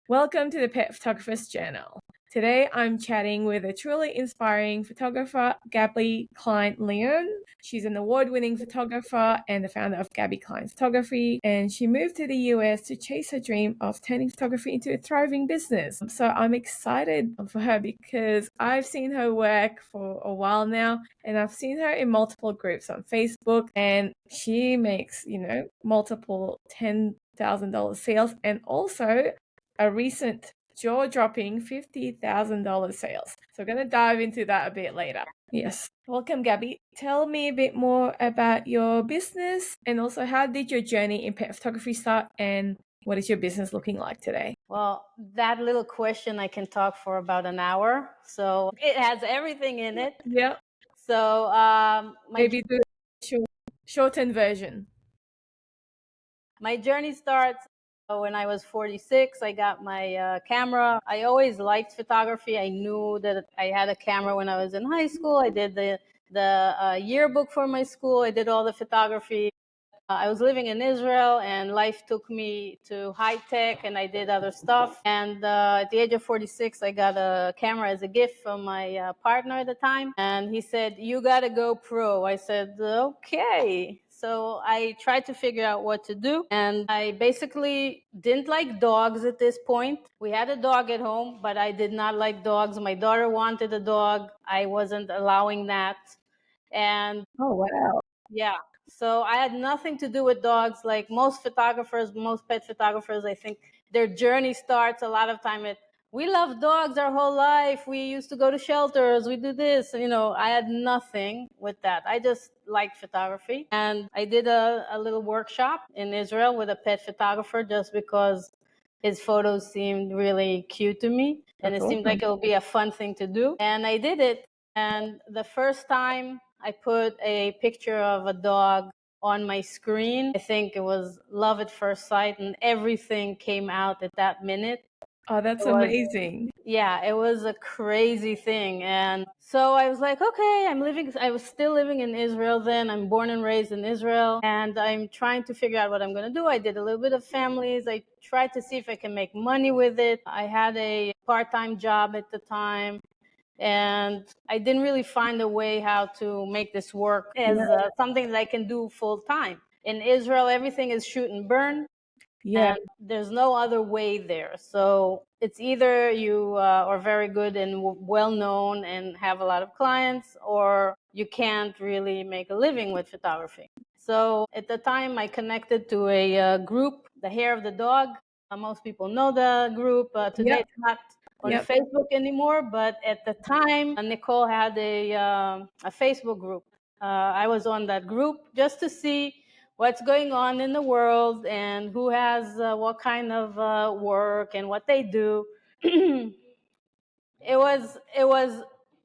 Welcome to the Pet Photographer's Journal. Today I'm chatting with a truly inspiring photographer, Gabi Kline Leon. She's an award-winning photographer and the founder of Gabi Kline Photography, and she moved to the US to chase her dream of turning photography into a thriving business. So I'm excited for her because I've seen her work for a while now, and I've seen her in multiple groups on Facebook, and she makes, multiple $10,000 sales, and also a recent jaw-dropping $50,000 sales. So we're going to dive into that a bit later. Yes. Welcome, Gabi. Tell me a bit more about your business, and also how did your journey in pet photography start, and what is your business looking like today? Well, that little question, I can talk for about an hour. So it has everything in it. Yeah. So Maybe do shortened version. My journey starts when I was 46. I got my camera. I always liked photography. I knew that I had a camera when I was in high school. I did the yearbook for my school. I did all the photography. I was living in Israel, and life took me to high tech, and I did other stuff. And at the age of 46, I got a camera as a gift from my partner at the time. And he said, "You got to go pro." I said, "Okay." So I tried to figure out what to do. And I basically didn't like dogs at this point. We had a dog at home, but I did not like dogs. My daughter wanted a dog. I wasn't allowing that. And oh, wow. Yeah. So I had nothing to do with dogs. Like most photographers, most pet photographers, I think their journey starts a lot of time at, we love dogs our whole life. We used to go to shelters. We do this. I had nothing with that. I just liked photography. And I did a little workshop in Israel with a pet photographer just because his photos seemed really cute to me. And That's it seemed like it would be a fun thing to do. And I did it. And the first time I put a picture of a dog on my screen, I think it was love at first sight, and everything came out at that minute. Oh, that's amazing. Yeah, it was a crazy thing. And so I was like, okay, I was still living in Israel then. I'm born and raised in Israel, and I'm trying to figure out what I'm going to do. I did a little bit of families. I tried to see if I can make money with it. I had a part-time job at the time, and I didn't really find a way how to make this work as something that I can do full time. In Israel, everything is shoot and burn. Yeah. And there's no other way there. So it's either you are very good and well known and have a lot of clients, or you can't really make a living with photography. So at the time, I connected to a group, The Hair of the Dog. Most people know the group. Today, it's not on Facebook anymore, but at the time, Nicole had a Facebook group. I was on that group just to see what's going on in the world and who has what kind of work and what they do. It was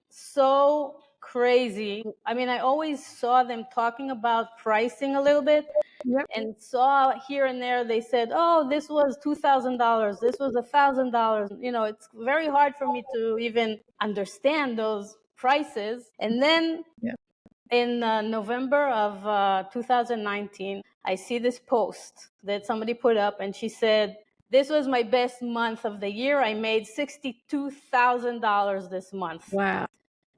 so crazy. I mean, I always saw them talking about pricing a little bit, and saw here and there they said, oh, this was $2,000, this was $1,000. It's very hard for me to even understand those prices. And then in November of 2019, I see this post that somebody put up, and she said, this was my best month of the year. I made $62,000 this month. Wow.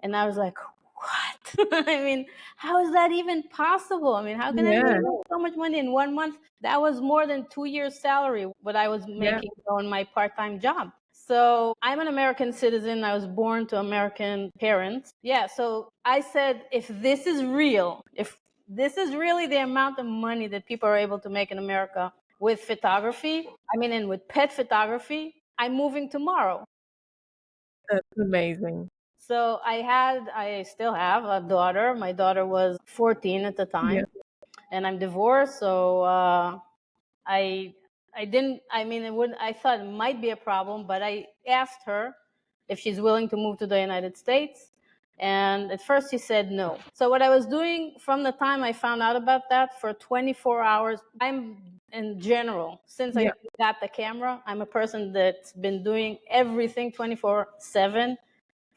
And I was like, what? I mean, how is that even possible? I mean, how can anybody make so much money in 1 month? That was more than 2 years' salary, what I was making on my part-time job. So I'm an American citizen. I was born to American parents. Yeah, so I said, if this is real, if this is really the amount of money that people are able to make in America with photography, and with pet photography, I'm moving tomorrow. That's amazing. So I still have a daughter. My daughter was 14 at the time, and I'm divorced. So I thought it might be a problem, but I asked her if she's willing to move to the United States. And at first she said no. So what I was doing from the time I found out about that for 24 hours, in general, since I got the camera, I'm a person that's been doing everything 24/7.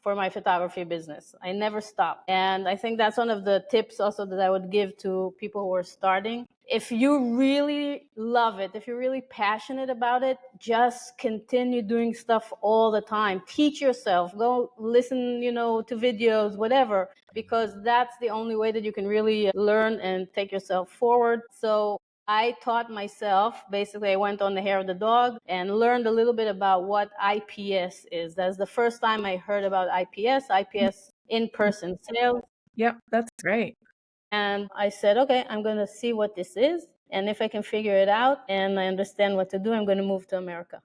for my photography business. I never stopped. And I think that's one of the tips also that I would give to people who are starting. If you really love it, if you're really passionate about it, just continue doing stuff all the time. Teach yourself, go listen, to videos, whatever, because that's the only way that you can really learn and take yourself forward. So I taught myself, basically, I went on the hair of the dog and learned a little bit about what IPS is. That's the first time I heard about IPS, in-person sales. Yep, that's great. And I said, okay, I'm going to see what this is. And if I can figure it out and I understand what to do, I'm going to move to America.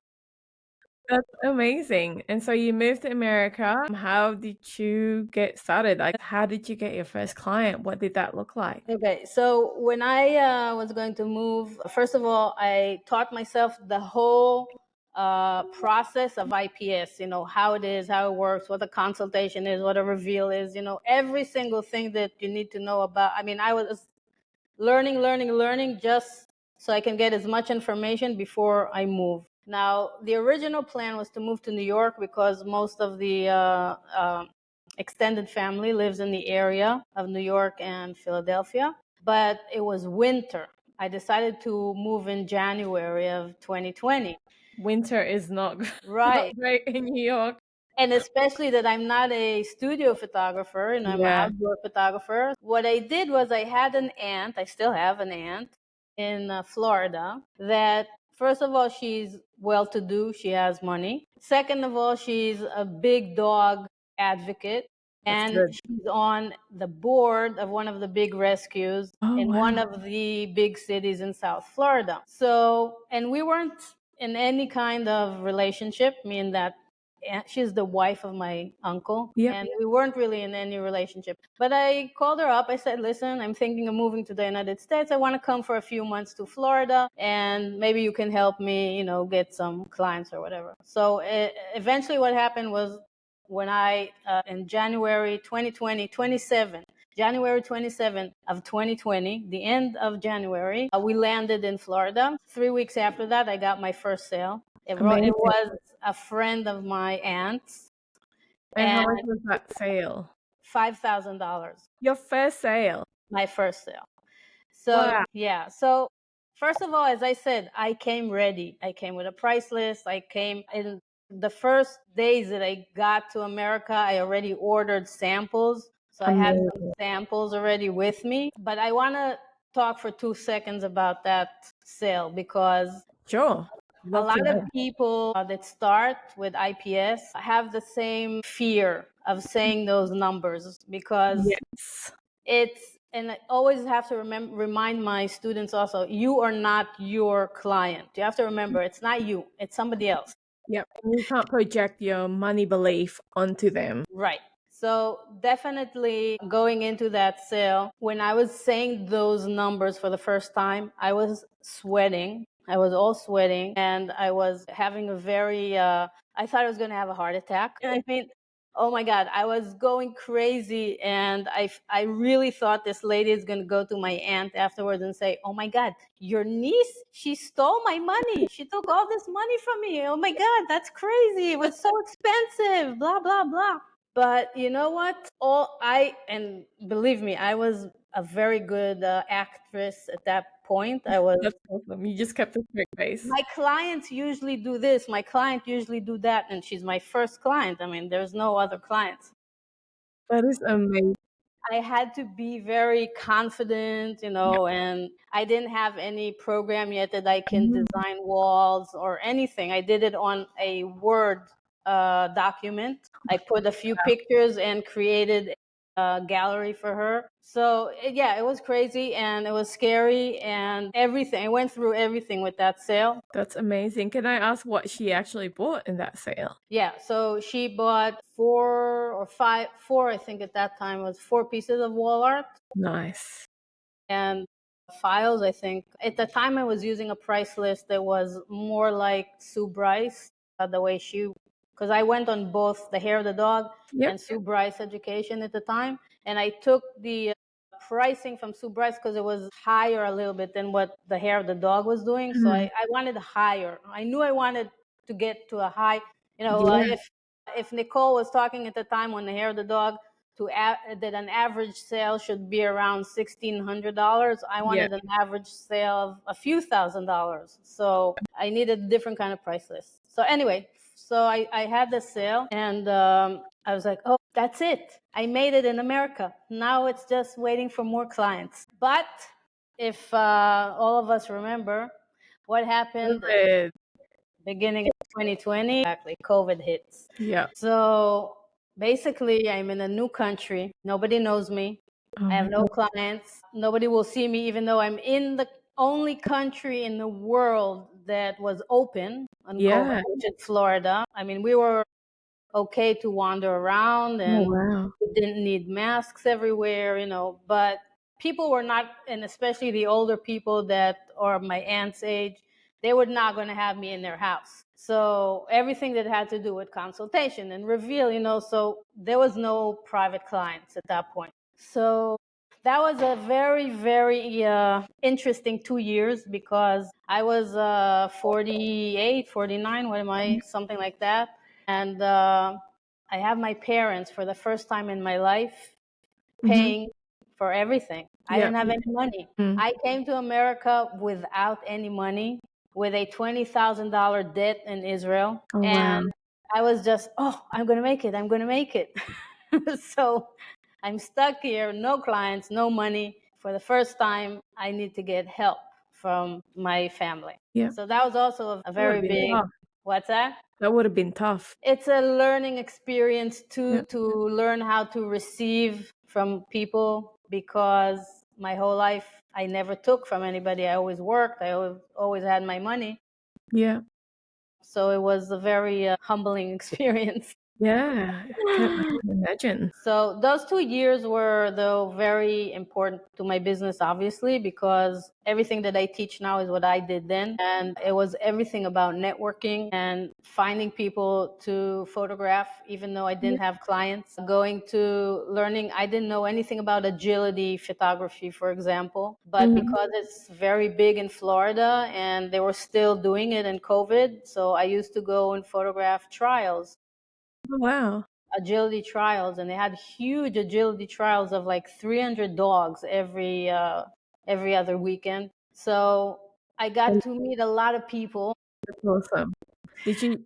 That's amazing. And so you moved to America. How did you get started? Like, how did you get your first client? What did that look like? Okay, so when I was going to move, first of all, I taught myself the whole process of IPS, how it is, how it works, what a consultation is, what a reveal is, every single thing that you need to know about. I mean, I was learning just so I can get as much information before I move. Now, the original plan was to move to New York because most of the extended family lives in the area of New York and Philadelphia, but it was winter. I decided to move in January of 2020. Winter is not, not Right. great in New York. And especially that I'm not a studio photographer, I'm an Yeah, outdoor photographer. What I did was I had an aunt, I still have an aunt in Florida that, first of all, she's well to do, she has money. Second of all, she's a big dog advocate, that's and good. she's on the board of one of the big rescues Oh, in wow. one of the big cities in South Florida. So, and we weren't in any kind of relationship, meaning that she's the wife of my uncle, Yep. and we weren't really in any relationship. But I called her up. I said, listen, I'm thinking of moving to the United States. I want to come for a few months to Florida, and maybe you can help me, get some clients or whatever. So eventually what happened was when in January 2020, January 27th of 2020, the end of January, we landed in Florida. 3 weeks after that, I got my first sale. It Amazing. was a friend of my aunt's, And how and much was that sale? $5,000, Your first sale. my first sale. So, Wow. yeah. So, first of all, as I said, I came ready. I came with a price list. I came in the first days that I got to America, I already ordered samples. So, I had some Amazing. samples already with me. But I want to talk for 2 seconds about that sale because Sure. a Love to lot of know. people that start with IPS have the same fear of saying those numbers because Yes. and I always have to remind my students also, you are not your client. You have to remember, it's not you, it's somebody else. Yep. You can't project your money belief onto them. Right. So definitely going into that sale, when I was saying those numbers for the first time, I was sweating. I was all sweating and I was having a very, I thought I was going to have a heart attack. I mean, oh my God, I was going crazy. And I really thought this lady is going to go to my aunt afterwards and say, oh my God, your niece, she stole my money. She took all this money from me. Oh my God, that's crazy. It was so expensive, blah, blah, blah. But you know what? And believe me, I was a very good actress at that point. I was. That's awesome. You just kept a straight face. My clients usually do this. My client usually do that, and she's my first client. I mean, there's no other clients. That is amazing. I had to be very confident, Yep. and I didn't have any program yet that I can Mm, design walls or anything. I did it on a Word document. I put a few pictures and created a gallery for her. So, yeah, it was crazy and it was scary and everything. I went through everything with that sale. that's amazing. Can I ask what she actually bought in that sale? Yeah, so she bought four, I think at that time was 4 pieces of wall art. Nice. And files. I think at the time I was using a price list that was more like Sue Bryce, the way because I went on both the hair of the dog Yep. and Sue Bryce education at the time, and I took the pricing from Sue Bryce because it was higher a little bit than what the hair of the dog was doing. So Mhm. I wanted higher. I knew I wanted to get to a high. Yeah. If If Nicole was talking at the time on the hair of the dog that an average sale should be around $1,600, I Yeah. wanted an average sale of a few $1,000s. So I needed a different kind of price list. So anyway, so I had the sale, and I was like, oh, that's it. I made it in America. Now it's just waiting for more clients. But if all of us remember what happened COVID. beginning of 2020, exactly, COVID hits. Yeah. So basically, I'm in a new country. Nobody knows me. Oh I have my no God. clients. Nobody will see me, even though I'm in the only country in the world that was open on COVID, Yeah. which is Florida. I mean, we were okay to wander around, Oh and wow. we didn't need masks everywhere, but people were not, and especially the older people that are my aunt's age, they were not going to have me in their house. So everything that had to do with consultation and reveal, so there was no private clients at that point. So that was a very, very interesting 2 years, because I was 48, 49, what am I, something like that. And I have my parents for the first time in my life Mm-hmm. paying for everything. I Yeah. didn't have any money. Mm. I came to America without any money, with a $20,000 debt in Israel. Oh wow. And I was just, oh, I'm going to make it. I'm going to make it. So I'm stuck here, no clients, no money. For the first time, I need to get help from my family. Yeah. So that was also a That would very have been big, tough. what's that? That would have been tough. It's a learning experience too, Yeah. to learn how to receive from people, because my whole life I never took from anybody. I always worked. I always had my money. Yeah. So it was a very humbling experience. Yeah. I can imagine. So those 2 years were, though, very important to my business, obviously, because everything that I teach now is what I did then. And it was everything about networking and finding people to photograph, even though I Yeah. didn't have clients. Going to learning, I didn't know anything about agility photography, for example, but Mhm. because it's very big in Florida and they were still doing it in COVID, so I used to go and photograph trials, Oh wow. agility trials, and they had huge agility trials of like 300 dogs every other weekend. So I got And to meet a lot of people. that's awesome. Did you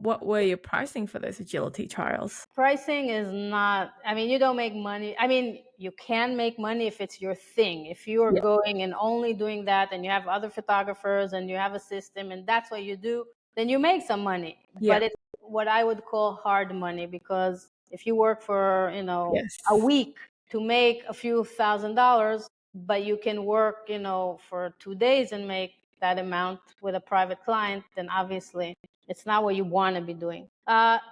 what were your pricing for those agility trials? Pricing is not, I mean, you don't make money. I mean, you can make money if it's your thing. If you are Yeah. going and only doing that, and you have other photographers and you have a system and that's what you do, then you make some money. Yeah. But it's what I would call hard money, because if you work for, a Yes. week to make a few $1,000s, but you can work, for 2 days and make that amount with a private client, then obviously it's not what you want to be doing.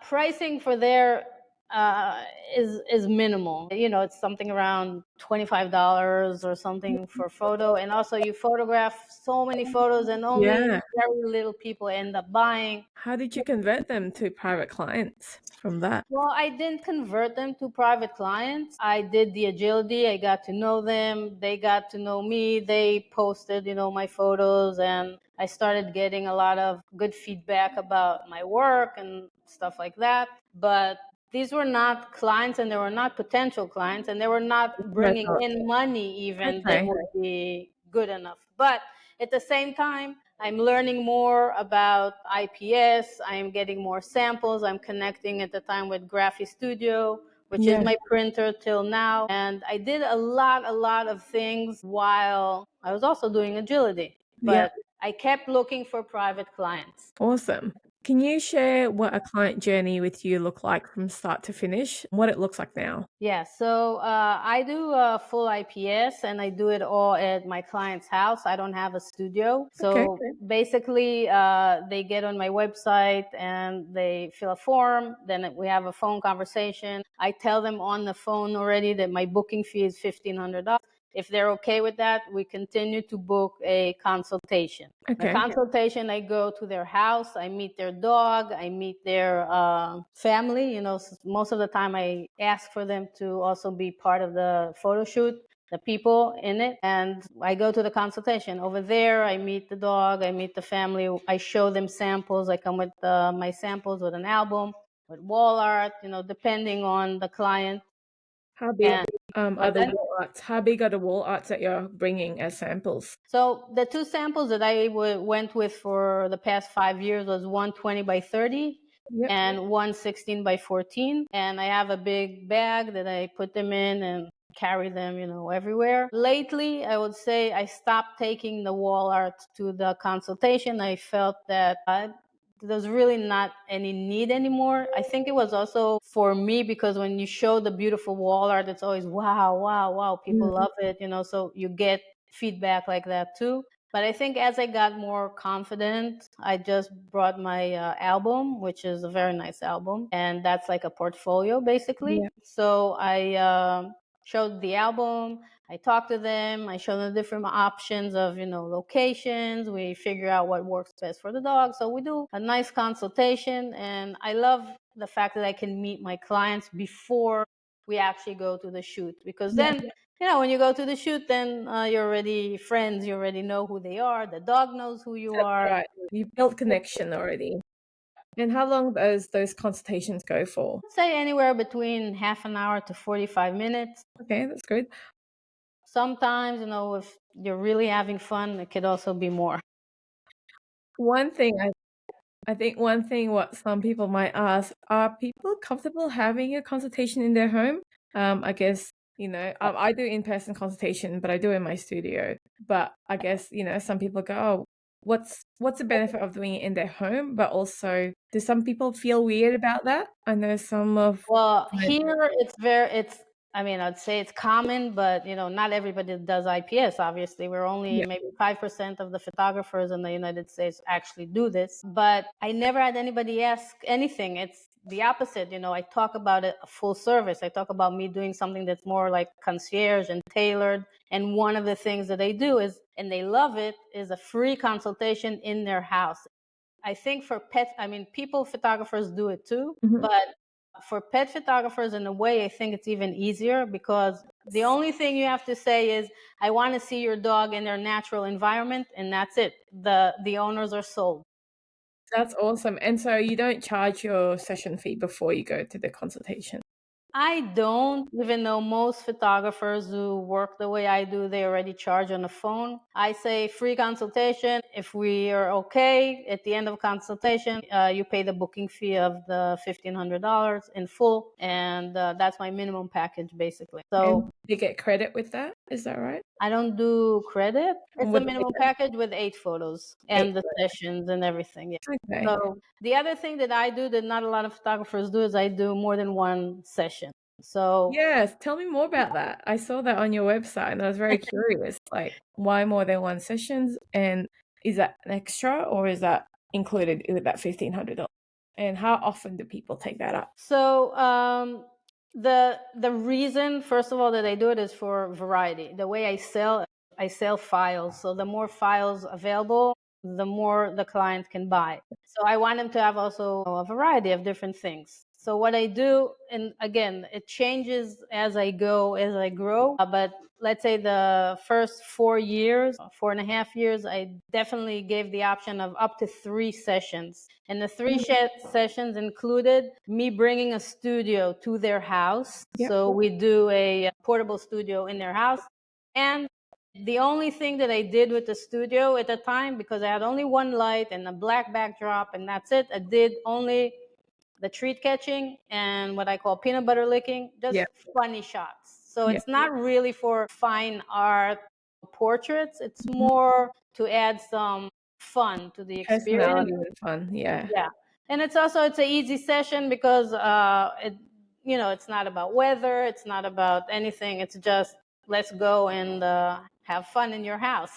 Pricing for there uh, is minimal. It's something around $25 or something for photo, and also you photograph so many photos, and only Yeah. very little people end up buying. How did you convert them to private clients from that? Well, I didn't convert them to private clients. I did the agility. I got to know them. They got to know me. They posted, my photos, and I started getting a lot of good feedback about my work and stuff like that. But these were not clients, and they were not potential clients, and they were not What I bringing thought. in money even that Okay. would be good enough. But at the same time, I'm learning more about IPS. I'm getting more samples. I'm connecting at the time with Graphy Studio, which is Yeah. my printer till now. And I did a lot of things while I was also doing agility. Yeah. But I kept looking for private clients. Awesome. Can you share what a client journey with you look like from start to finish? What it looks like now? Yeah, so I do full IPS, and I do it all at my client's house. I don't have a studio. Okay. So basically, they get on my website and they fill a form. Then we have a phone conversation. I tell them on the phone already that my booking fee is $1,500. If they're okay with that, we continue to book a consultation. The Okay. consultation, I go to their house, I meet their dog, I meet their family. Most of the time I ask for them to also be part of the photo shoot, the people in it. And I go to the consultation. Over there, I meet the dog, I meet the family, I show them samples. I come with my samples with an album. with wall art, depending on the client. How big And are what's the that? wall arts? How big are the wall arts that you're bringing as samples? So the two samples that I went with for the past 5 years was 120 by 30 Yep. and 116 by 14. And I have a big bag that I put them in and carry them, everywhere. Lately, I would say I stopped taking the wall art to the consultation. I felt that there's really not any need anymore. I think it was also for me because when you show the beautiful wall art, it's always wow, wow, wow. People love it, so you get feedback like that too. But I think as I got more confident, I just brought my album, which is a very nice album, and that's like a portfolio basically. Yeah. So I showed the album. I talked to them. I showed them different options of, locations. We figure out what works best for the dog. So we do a nice consultation, and I love the fact that I can meet my clients before we actually go to the shoot, because Yeah. then when you go to the shoot, then you're already friends. You already know who they are. The dog knows who you That's are. right. You built connection already. And how long does those consultations go for? I'd say anywhere between half an hour to 45 minutes. Okay, that's good. Sometimes, if you're really having fun, it could also be more. One thing I think one thing what some people might ask, are people comfortable having a consultation in their home? I guess, I do in-person consultation, but I do it in my studio. But I guess, some people go, oh, what's the benefit of doing it in their home? But also, do some people feel weird about that? I know some of Well, my, here I mean, I'd say it's common, but not everybody does IPS. Obviously, we're only yeah, maybe 5% of the photographers in the United States actually do this. But I never had anybody ask anything. It's the opposite. I talk about it a full service. I talk about me doing something that's more like concierge and tailored. And one of the things that they do is, and they love it, is a free consultation in their house. I think for pets, I mean, people photographers do it too, mhm. but for pet photographers, in a way, I think it's even easier because the only thing you have to say is, "I want to see your dog in their natural environment," and that's it. The owners are sold. That's awesome. And so you don't charge your session fee before you go to the consultation? I don't, even though most photographers who work the way I do, they already charge on the phone. I say free consultation. If we are okay at the end of consultation, you pay the booking fee of the $1,500 in full, and that's my minimum package basically. And So you get credit with that, is that right? I don't do credit. It's a With minimum package with 8 photos 8 and the sessions and everything. Yeah. okay. So the other thing that I do that not a lot of photographers do is I do more than one session. So Yes, tell me more about that. I saw that on your website and I was very curious, like why more than one sessions and is that an extra or is that included with that $1,500? And how often do people take that up? So the reason, first of all, that I do it is for variety. The way I sell files. So the more files available, the more the client can buy. So I want them to have also a variety of different things. So what I do, and again, it changes as I go, as I grow. But let's say the first 4 years, 4.5 years, I definitely gave the option of up to 3 sessions. And the sessions included me bringing a studio to their house. Yep. So we do a portable studio in their house. And the only thing that I did with the studio at the time, because I had only one light and a black backdrop, and that's it, I did only the treat catching and what I call peanut butter licking, just Yep. funny shots. So Yep. it's not really for fine art portraits. It's Mhm. more to add some fun to the experience. Personality and fun. Yeah. Yeah. And it's an easy session because it's not about weather, it's not about anything. It's just let's go and have fun in your house.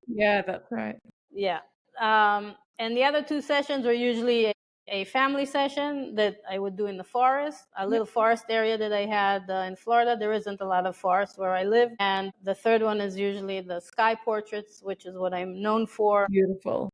Yeah, that's right. Yeah. And the other 2 sessions were usually a family session that I would do in the forest, a Yep. little forest area that I had in Florida. There isn't a lot of forest where I live. And the third one is usually the sky portraits, which is what I'm known for. Beautiful.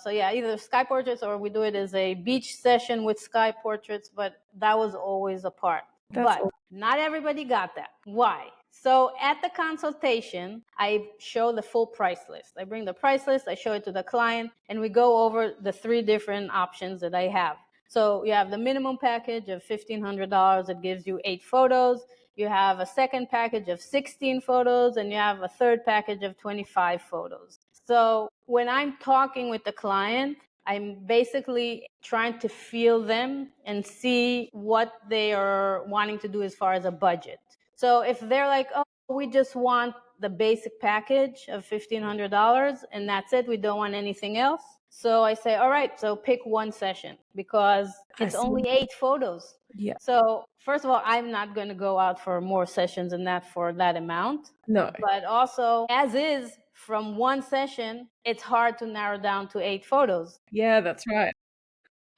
So yeah, either sky portraits or we do it as a beach session with sky portraits, but that was always a part. That's But all. not everybody got that. Why? So at the consultation, I show the full price list. I bring the price list, I show it to the client, and we go over the 3 different options that I have. So you have the minimum package of $1,500 that gives you 8 photos. You have a second package of 16 photos, and you have a third package of 25 photos. So when I'm talking with the client, I'm basically trying to feel them and see what they are wanting to do as far as a budget. So if they're like, oh, we just want the basic package of $1,500 and that's it, we don't want anything else. So I say, all right, so pick one session because it's only 8 photos. Yeah. So first of all, I'm not going to go out for more sessions than that for that amount. No. But also, as is, from one session, it's hard to narrow down to 8 photos. Yeah, that's right.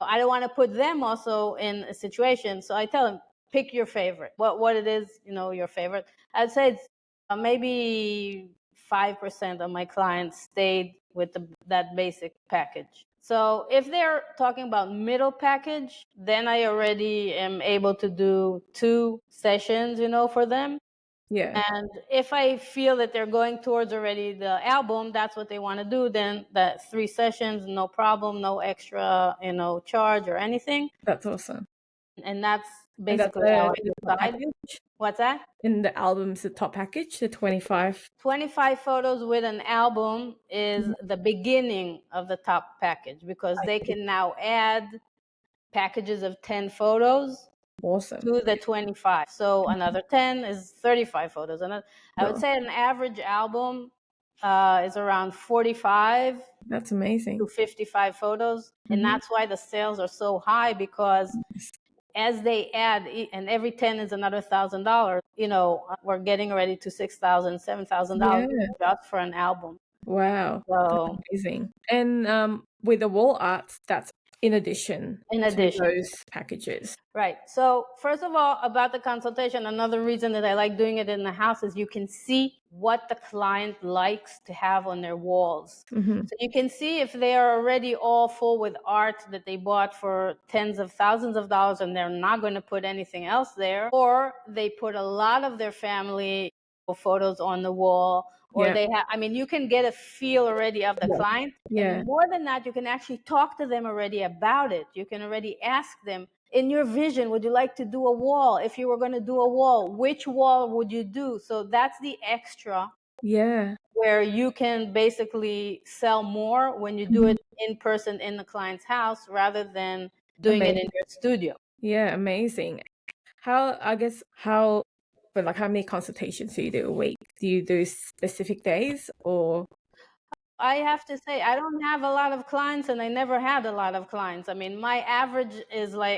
I don't want to put them also in a situation. So I tell them, pick your favorite. What it is, your favorite. I'd say it's maybe 5% of my clients stayed with that basic package. So if they're talking about middle package, then I already am able to do 2 sessions, for them. Yeah. And if I feel that they're going towards already the album, that's what they want to do, then that 3 sessions, no problem, no extra, charge or anything. That's awesome. And that's And that's basically how I in the top decide. package. What's that? In the album's the top package, the 25. 25 photos with an album is the beginning of the top package because they can now add packages of 10 photos Awesome. to the 25. So another 10 is 35 photos. And I would say an average album is around 45 That's amazing. to 55 photos. And that's why the sales are so high because as they add, and every 10 is another $1,000, we're getting ready to $6,000, $7,000 just for an album. Wow. So That's amazing. And with the wall arts, that's in addition to those packages. Right. So first of all, about the consultation, another reason that I like doing it in the house is you can see what the client likes to have on their walls. Mm-hmm. So you can see if they are already all full with art that they bought for tens of thousands of dollars and they're not going to put anything else there, or they put a lot of their family photos on the wall, or they have, you can get a feel already of the client. And more than that, you can actually talk to them already about it. You can already ask them, in your vision, would you like to do a wall? If you were going to do a wall, which wall would you do? So that's the extra. Yeah. Where you can basically sell more when you do it in person in the client's house rather than doing it in your studio. Yeah, amazing. How many consultations do you do a week? Do you do specific days or? I have to say, I don't have a lot of clients and I never had a lot of clients. My average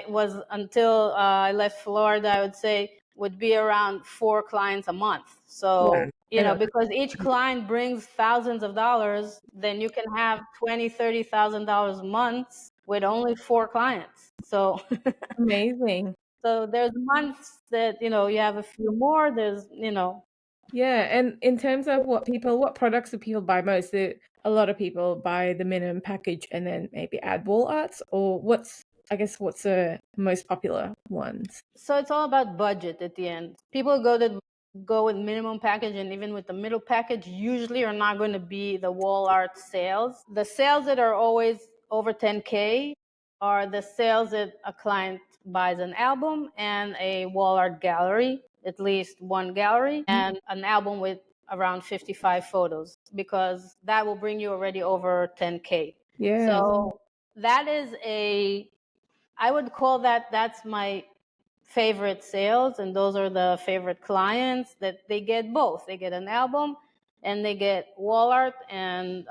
was until I left Florida, I would say would be around 4 clients a month. So, because each client brings thousands of dollars, then you can have $20,000-$30,000 a month with only 4 clients. So Amazing. So there's months that, you have a few more, Yeah, and in terms of what products do people buy most? A lot of people buy the minimum package and then maybe add wall arts, or what's the most popular ones? So it's all about budget at the end. People go with minimum package, and even with the middle package, usually are not going to be the wall art sales. The sales that are always over 10K are the sales that a client buys an album and a wall art gallery, at least one gallery, and an album with around 55 photos, because that will bring you already over 10K. Yeah. So that is I would call that's my favorite sales, and those are the favorite clients that they get both. They get an album and they get wall art, and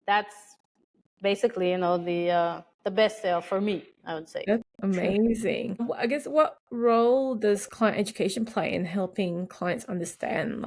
that's basically, the best sale for me, I would say. That's amazing. I guess what role does client education play in helping clients understand,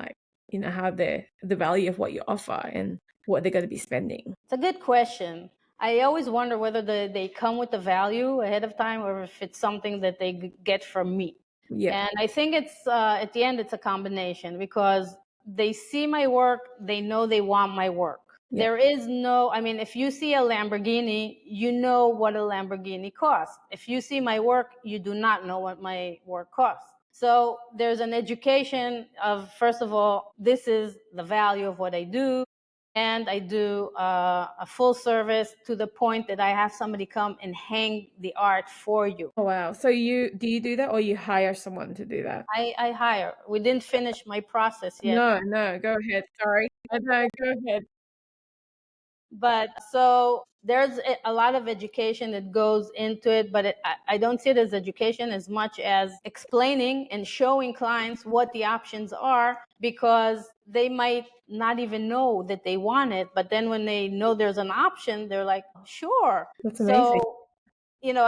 how the value of what you offer and what they're going to be spending? It's a good question. I always wonder whether they come with the value ahead of time or if it's something that they get from me. Yeah. And I think it's at the end, it's a combination, because they see my work, they know they want my work. Yeah. There is no, if you see a Lamborghini, you know what a Lamborghini costs. If you see my work, you do not know what my work costs. So there's an education of, first of all, this is the value of what I do. and I do a full service to the point that I have somebody come and hang the art for you. Oh, wow. So you do that, or you hire someone to do that? I hire. We didn't finish my process yet. No, go ahead. Sorry. No, go ahead. But so there's a lot of education that goes into it, but I don't see it as education as much as explaining and showing clients what the options are, because they might not even know that they want it, but then when they know there's an option, they're like, sure. That's amazing. So,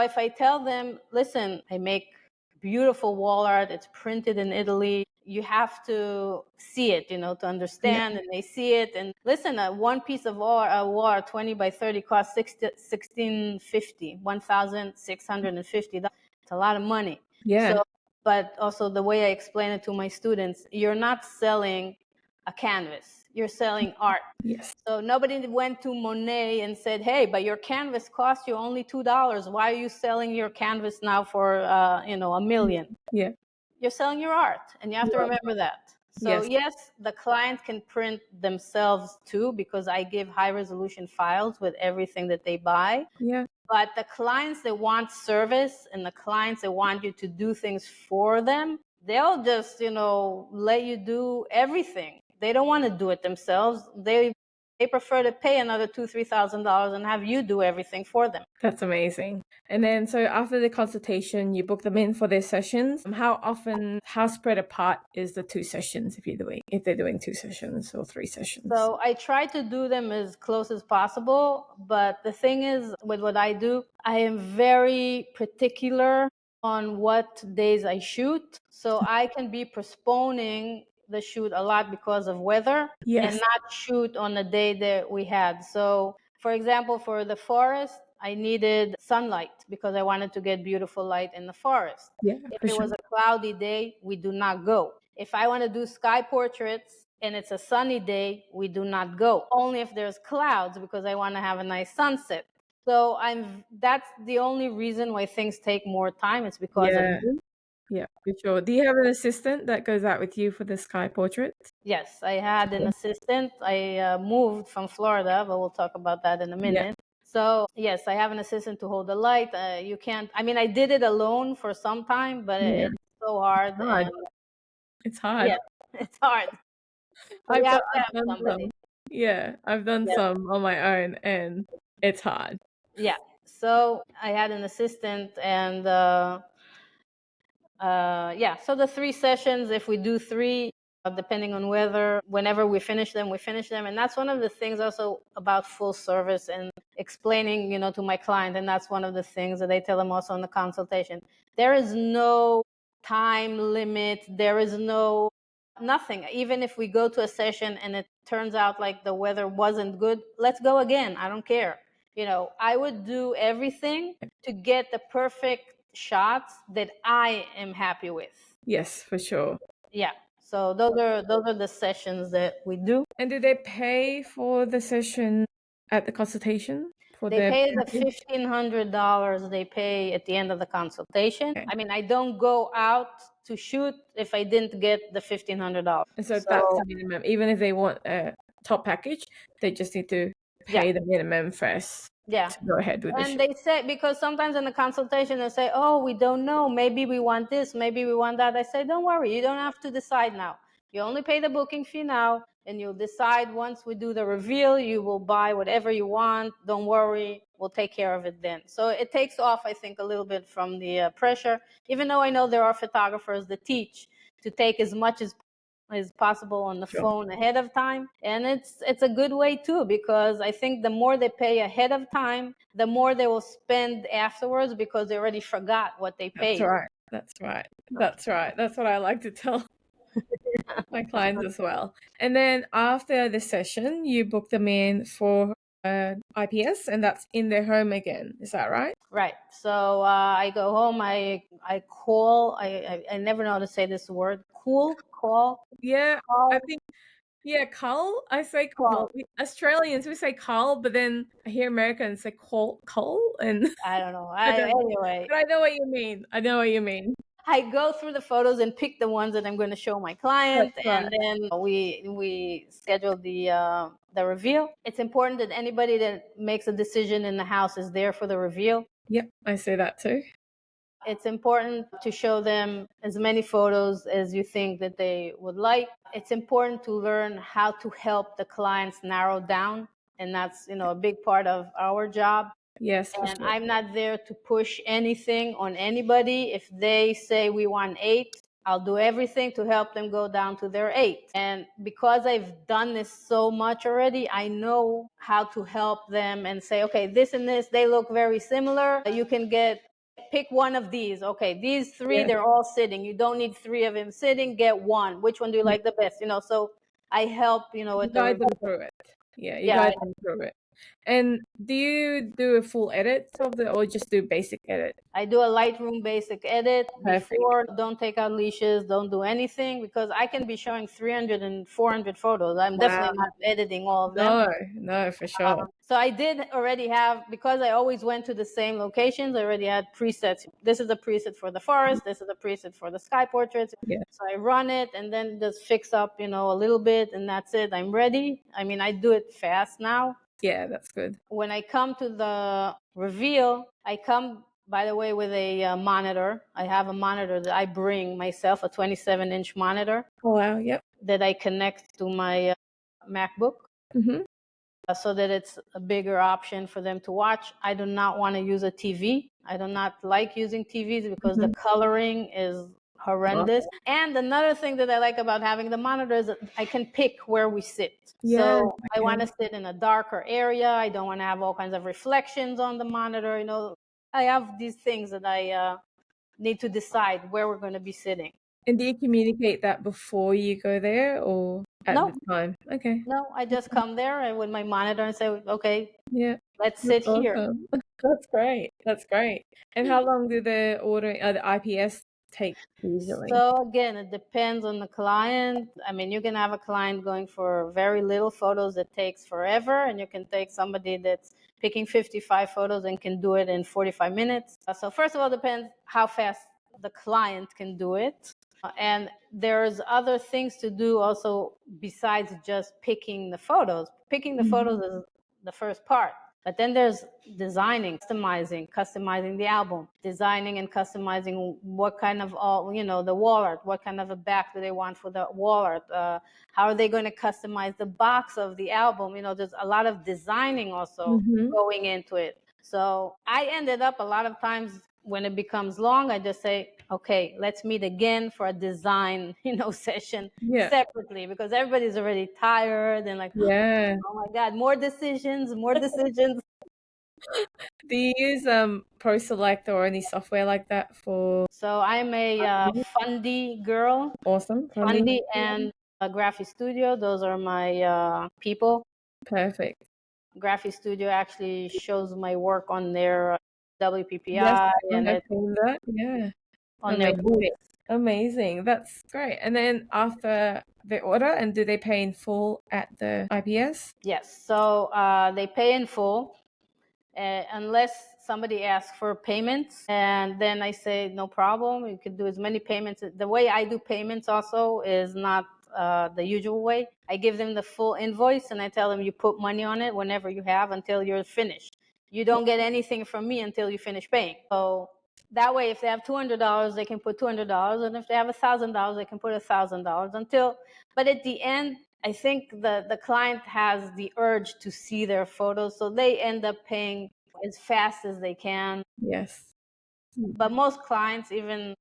if I tell them, listen, I make beautiful wall art, it's printed in Italy, you have to see it, to Yeah. understand, and they see it. And listen, one piece of wall art, 20 by 30, costs $1,650. It's a lot of money. Yeah. So, but also the way I explain it to my students, you're not selling a canvas, you're selling art. Yes. So nobody went to Monet and said, hey, but your canvas cost you only $2. Why are you selling your canvas now for, $1 million? Yeah. You're selling your art, and you have to Yeah. remember that. So Yes. yes, the client can print themselves too, because I give high resolution files with everything that they buy. Yeah. But the clients that want service and the clients that want you to do things for them, they'll just, let you do everything. They don't want to do it themselves. They prefer to pay another $2,000-$3,000 and have you do everything for them. That's amazing. And then, so after the consultation, you book them in for their sessions. How spread apart is the two sessions if they're doing two sessions or three sessions? So I try to do them as close as possible. But the thing is, with what I do, I am very particular on what days I shoot. So I can be postponing the shoot a lot because of weather, and Yes. not shoot on the day that we had. So, for example, for the forest, I needed sunlight because I wanted to get beautiful light in the forest. Yeah, If for it sure. was a cloudy day, we do not go. If I want to do sky portraits and it's a sunny day, we do not go. Only if there's clouds, because I want to have a nice sunset. So that's the only reason why things take more time. It's because of Yeah. me. Yeah, for sure. Do you have an assistant that goes out with you for the sky portrait? Yes, I had an assistant. I moved from Florida, but we'll talk about that in a Yeah. minute. So yes, I have an assistant to hold the light. You can't. I mean, I did it alone for some time, but Yeah. it's so hard. Hard. And It's hard. yes, it's hard. So you have to I've have done somebody. some. Yeah, I've done Yes. some on my own, and it's hard. Yeah. So I had an assistant, and yeah. So the 3 sessions, if we do three, depending on weather, whenever we finish them, we finish them. And that's one of the things also about full service and explaining, to my client. And that's one of the things that I tell them also in the consultation. There is no time limit. There is no nothing. Even if we go to a session and it turns out like the weather wasn't good, let's go again. I don't care. I would do everything to get the perfect shots that I am happy with. Yes, for sure. Yeah. So those are the sessions that we do. And do they pay for the session at the consultation for They the pay the package? $1,500 they pay at the end of the consultation. Okay. I mean, I don't go out to shoot if I didn't get the $1,500. And so that's So the minimum. Even if they want a top package, they just need to yeah, pay the minimum first yeah. to go ahead with the shoot. And they say, because sometimes in the consultation they say, oh, we don't know, maybe we want this, maybe we want that. I say, don't worry, you don't have to decide now. You only pay the booking fee now, and you'll decide once we do the reveal. You will buy whatever you want. Don't worry, we'll take care of it then. So it takes off, I think, a little bit from the pressure, even though I know there are photographers that teach to take as much as possible on the Sure. phone ahead of time. And it's a good way too, because I think the more they pay ahead of time, the more they will spend afterwards, because they already forgot what they That's paid. right. That's right. That's right. That's what I like to tell my clients as well. And then after the session, you book them in for IPS, and that's in their home again. Is that right? Right. So I go home. I call. I never know how to say this word. Call. Yeah, I think, yeah, Carl. I say Call. Carl. Australians, we say Carl, but then I hear Americans say Cole, and I don't know. I don't know. Anyway, But I know what you mean. I know what you mean. I go through the photos and pick the ones that I'm going to show my client, That's right. and then we schedule the reveal. It's important that anybody that makes a decision in the house is there for the reveal. Yep, I see that too. It's important to show them as many photos as you think that they would like. It's important to learn how to help the clients narrow down, and that's, a big part of our job. Yes, for And sure. I'm not there to push anything on anybody. If they say we want 8, I'll do everything to help them go down to their 8. And because I've done this so much already, I know how to help them and say, okay, this and this, they look very similar. You can pick one of these. Okay, these 3, Yeah. they're all sitting. You don't need 3 of them sitting. Get one. Which one do you Yeah. like the best? So I help, You with the guide review. them through it. Yeah, you Yeah, guide them through it. And do you do a full edit of the, or just do basic edit? I do a Lightroom basic edit Perfect. before. Don't take out leashes, don't do anything, because I can be showing 300 and 400 photos. I'm definitely Wow. not editing all of them. No, for sure. So I did already have, because I always went to the same locations, I already had presets. This is a preset for the forest, this is a preset for the sky portraits. Yeah. So I run it and then just fix up, a little bit, and that's it. I'm ready. I mean, I do it fast now. Yeah, that's good. When I come to the reveal, I come, by the way, with a monitor. I have a monitor that I bring myself, a 27-inch monitor Oh, wow. Yep. that I connect to my MacBook, Mm-hmm. so that it's a bigger option for them to watch. I do not want to use a TV. I do not like using TVs because the coloring is horrendous. And another thing that I like about having the monitor is that I can pick where we sit. Yeah. So I want to sit in a darker area. I don't want to have all kinds of reflections on the monitor. I have these things that I need to decide where we're going to be sitting. And do you communicate that before you go there or at No, the time? Okay. no, I just come there with my monitor and say, okay, Yeah. let's That's sit here. awesome. That's great. That's great. And how long do the IPS take usually? So again, it depends on the client. I mean, you can have a client going for very little photos that takes forever, and you can take somebody that's picking 55 photos and can do it in 45 minutes. So first of all, it depends how fast the client can do it. And there's other things to do also besides just picking the photos. Picking the photos is the first part. But then there's designing, customizing the album, designing and customizing what kind of the wall art, what kind of a back do they want for the wall art, how are they going to customize the box of the album. There's a lot of designing also going into it. So I ended up a lot of times when it becomes long, I just say, okay, let's meet again for a design, session Yeah. separately, because everybody's already tired and like, Yeah. oh my God, more decisions, more decisions. Do you use Pro Select or any software like that for So I'm a Fundy girl. awesome funding? Fundy and Graphic Studio, those are my people. Perfect. Graphic Studio actually shows my work on their Yes, WPPI I and have it seen that. Yeah. on their booth. Amazing. Amazing. That's great. And then after the order, and do they pay in full at the IPS? Yes, so they pay in full. Unless somebody asks for payments, and then I say no problem, you can do as many payments. The way I do payments also is not the usual way. I give them the full invoice and I tell them you put money on it whenever you have until you're finished. You don't get anything from me until you finish paying. So that way, if they have $200, they can put $200, and if they have $1,000, they can put $1,000 until. But at the end, I think the client has the urge to see their photos, so they end up paying as fast as they can. Yes. But most clients, even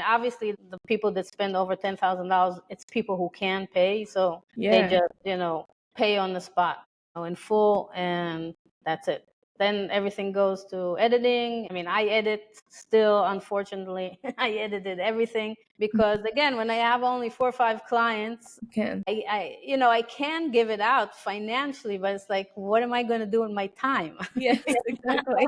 obviously the people that spend over $10,000, it's people who can pay, so they Yeah. just pay on the spot, in full, and that's it. Then everything goes to editing. I mean, I edit still, unfortunately. I edited everything because, again, when I have only 4 or 5 clients, Can. I can give it out financially, but it's like, what am I going to do in my time? Yes, exactly.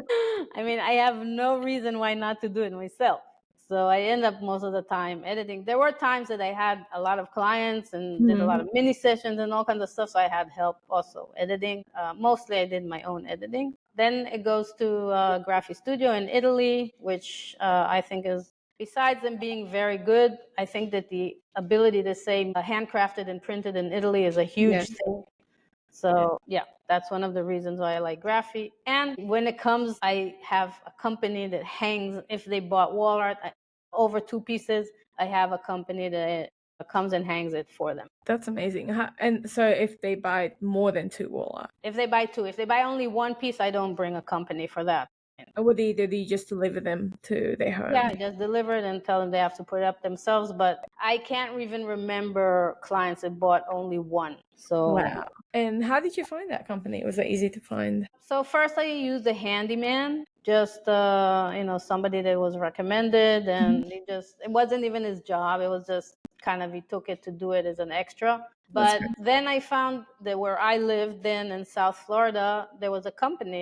I mean, I have no reason why not to do it myself. So I end up most of the time editing. There were times that I had a lot of clients and did a lot of mini sessions and all kinds of stuff. So I had help also editing. Mostly I did my own editing. Then it goes to Graphic Studio in Italy, which I think is Besides them being very good, I think that the ability to say handcrafted and printed in Italy is a Yeah. huge thing. So yeah, that's one of the reasons why I like graphy. And when it comes, I have a company that hangs. If they bought wall art over 2 pieces, I have a company that comes and hangs it for them. That's amazing. And so if they buy more than 2 wall art, If they buy two, if they buy only one piece, I don't bring a company for that. or do you just deliver them to their Yeah, home? I just deliver it and tell them they have to put it up themselves. But I can't even remember clients that bought only one. So Wow. And how did you find that company? Was it easy to find? So first I used a handyman, just somebody that was recommended, Mhm. and it wasn't even his job. It was just kind of he took it to do it as an extra. That's But then I found that where I lived then in South Florida, there was a company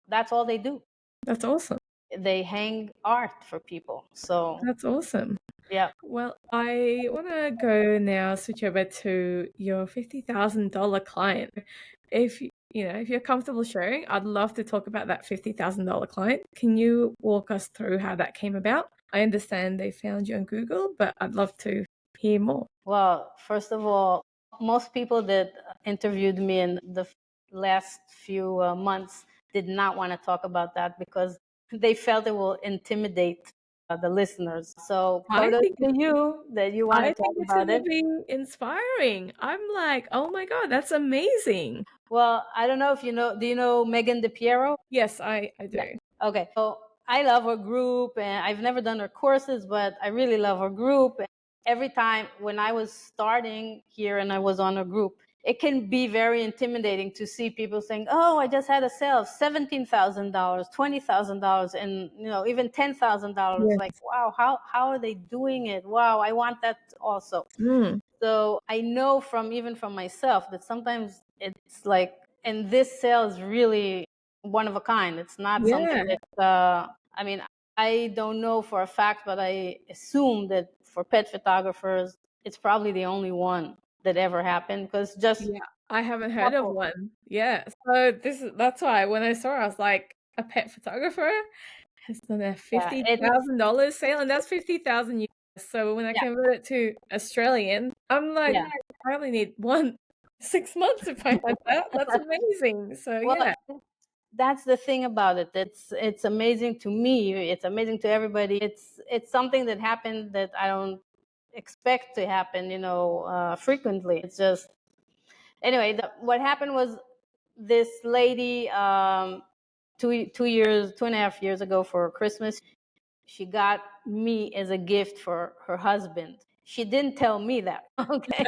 that's all they do. that's awesome. They hang art for people. So That's awesome. yeah. Well, I want to go now, switch over to your $50,000 client. If you're comfortable sharing, I'd love to talk about that $50,000 client. Can you walk us through how that came about? I understand they found you on Google, but I'd love to hear more. Well, first of all, most people that interviewed me in the last few months did not want to talk about that because they felt it will intimidate the listeners. So I kudos think to you that you want I to talk think it's about gonna it. be inspiring. I'm like, oh my God, that's amazing. Well, I don't know if you know, do you know Megan DePiero? Yes, I Yeah. do. Okay. So I love her group, and I've never done her courses, but I really love her group. Every time when I was starting here and I was on her group, it can be very intimidating to see people saying, "Oh, I just had a sale of $17,000, $20,000, and even $10,000." Like, Yes. wow, how are they doing it? Wow, I want that also. Mm, So I know from myself that sometimes it's like, and this sale is really one of a kind. It's not something yeah, that, I mean, I don't know for a fact, but I assume that for pet photographers, it's probably the only one that ever happened because just yeah. I haven't a heard of couple. one. Yeah. So that's why when I saw it, I was like, a pet photographer has done a Yeah, it's, $50,000 sale, and that's 50,000 US. So when I yeah, convert it to Australian, I'm like, yeah. I only need 6 months if I had that. That's amazing. So Well, yeah, that's the thing about it. It's amazing to me. It's amazing to everybody. It's something that happened that I don't expect to happen, frequently. It's just anyway. What happened was this lady, 2.5 years ago for Christmas, she got me as a gift for her husband. She didn't tell me that. Okay.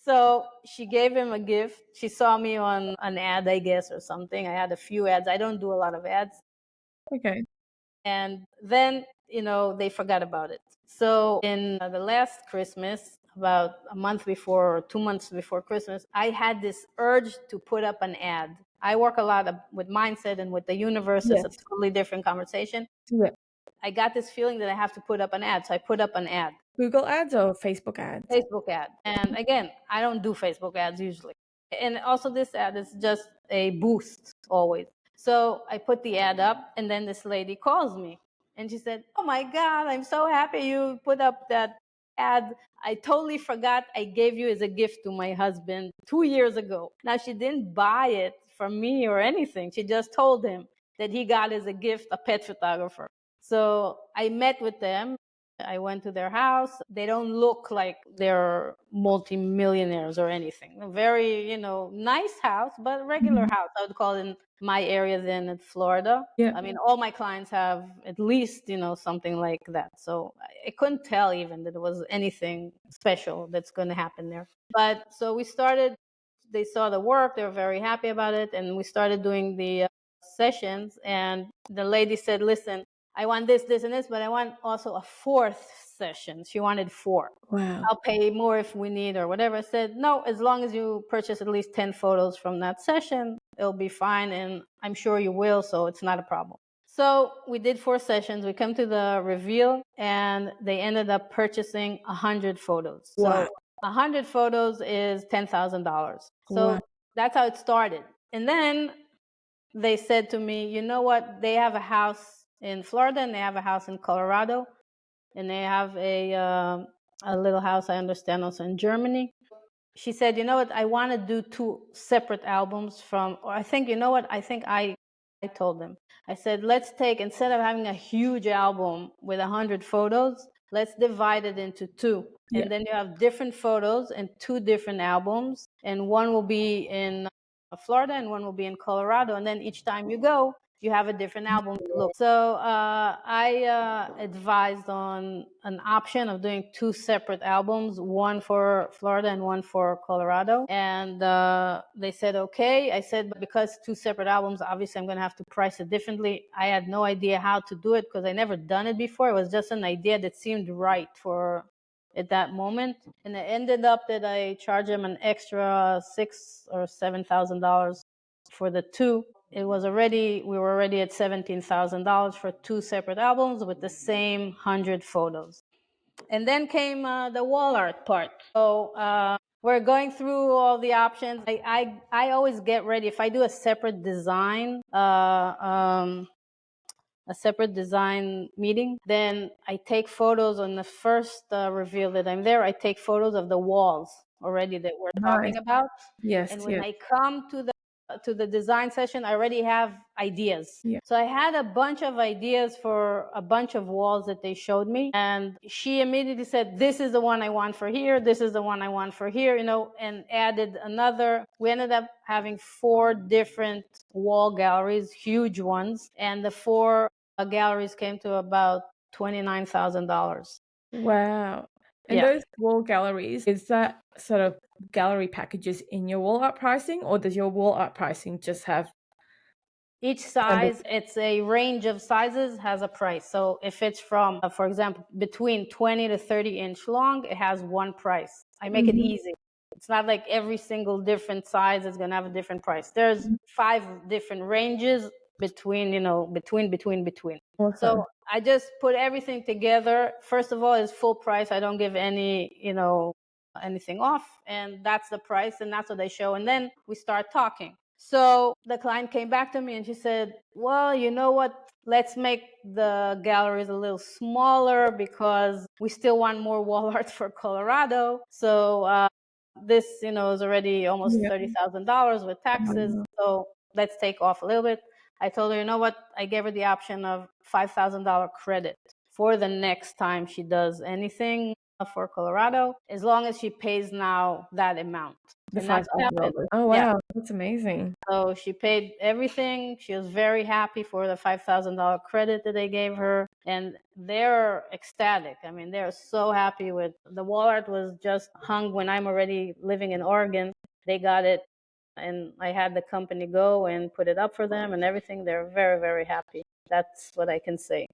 So she gave him a gift. She saw me on an ad, I guess, or something. I had a few ads. I don't do a lot of ads. okay. And then, they forgot about it. So in the last Christmas, about a month before or 2 months before Christmas, I had this urge to put up an ad. I work a lot with mindset and with the universe. It's a Yes. totally different conversation. Yeah. I got this feeling that I have to put up an ad. So I put up an ad. Google ads or Facebook ads? Facebook ad. And again, I don't do Facebook ads usually. And also, this ad is just a boost always. So I put the ad up, and then this lady calls me and she said, "Oh my God, I'm so happy you put up that ad. I totally forgot I gave you as a gift to my husband 2 years ago." Now, she didn't buy it from me or anything. She just told him that he got as a gift a pet photographer. So I met with them. I went to their house. They don't look like they're multimillionaires or anything. A very, nice house, but regular Mhm. house. I would call it in my area then in Florida. Yeah. I mean, all my clients have at least, something like that. So I couldn't tell even that it was anything special that's going to happen there. But so we started, they saw the work, they were very happy about it. And we started doing the sessions. And the lady said, "Listen, I want this, this, and this, but I want also a fourth session." She wanted four. Wow. "I'll pay more if we need or whatever." I said, "No, as long as you purchase at least 10 photos from that session, it'll be fine. And I'm sure you will, so it's not a problem." So we did 4 sessions. We come to the reveal, and they ended up purchasing 100 photos. So Wow. 100 photos is $10,000. Wow. So that's how it started. And then they said to me, "You know what? They have a house in Florida and they have a house in Colorado. and they have a little house, I understand, also in Germany. She said, you know what, I want to do 2 separate albums or I think, you know what, I told them, I said, let's take, instead of having a huge album with 100 photos, let's divide it into 2. Yeah. And then you have different photos and 2 different albums. And one will be in Florida and one will be in Colorado. And then each time you go, you have a different album to look. So I advised on an option of doing 2 separate albums, one for Florida and one for Colorado. And they said, okay. I said, but because 2 separate albums, obviously I'm going to have to price it differently. I had no idea how to do it because I never done it before. It was just an idea that seemed right for at that moment. And it ended up that I charged them an extra $6,000 or $7,000 for the 2. We were already at $17,000 for 2 separate albums with the same 100 photos. And then came the wall art part. So we're going through all the options. I always get ready. If I do a separate design, meeting, then I take photos on the first reveal that I'm there. I take photos of the walls already that we're talking Nice. about. Yes. And when Yes. I come to the design session, I already have ideas. Yeah. So I had a bunch of ideas for a bunch of walls that they showed me. And she immediately said, this is the one I want for here. This is the one I want for here, and added another. We ended up having 4 different wall galleries, huge ones. And the 4 galleries came to about $29,000. Wow. And Yeah. those wall galleries, is that sort of gallery packages in your wall art pricing, or does your wall art pricing just have Each kind of size, it's a range of sizes, has a price. So if it's from, for example, between 20 to 30 inch long, it has one price. I make it easy. It's not like every single different size is going to have a different price. There's 5 different ranges between. awesome? So I just put everything together. First of all, it's full price. I don't give anything off, and that's the price, and that's what they show. And then we start talking. So the client came back to me and she said, well, you know what? Let's make the galleries a little smaller because we still want more wall art for Colorado. So this, is already almost Yeah. $30,000 with taxes. Wow. So let's take off a little bit. I told her, you know what? I gave her the option of $5,000 credit for the next time she does anything for Colorado, as long as she pays now that amount. The And that's what happened. $5,000. Oh Yeah. wow, that's amazing. So she paid everything. She was very happy for the $5,000 credit that they gave her. And they're ecstatic. I mean, they're so happy with the wall art was just hung when I'm already living in Oregon. They got it, and I had the company go and put it up for them and everything. They're very, very happy. That's what I can say.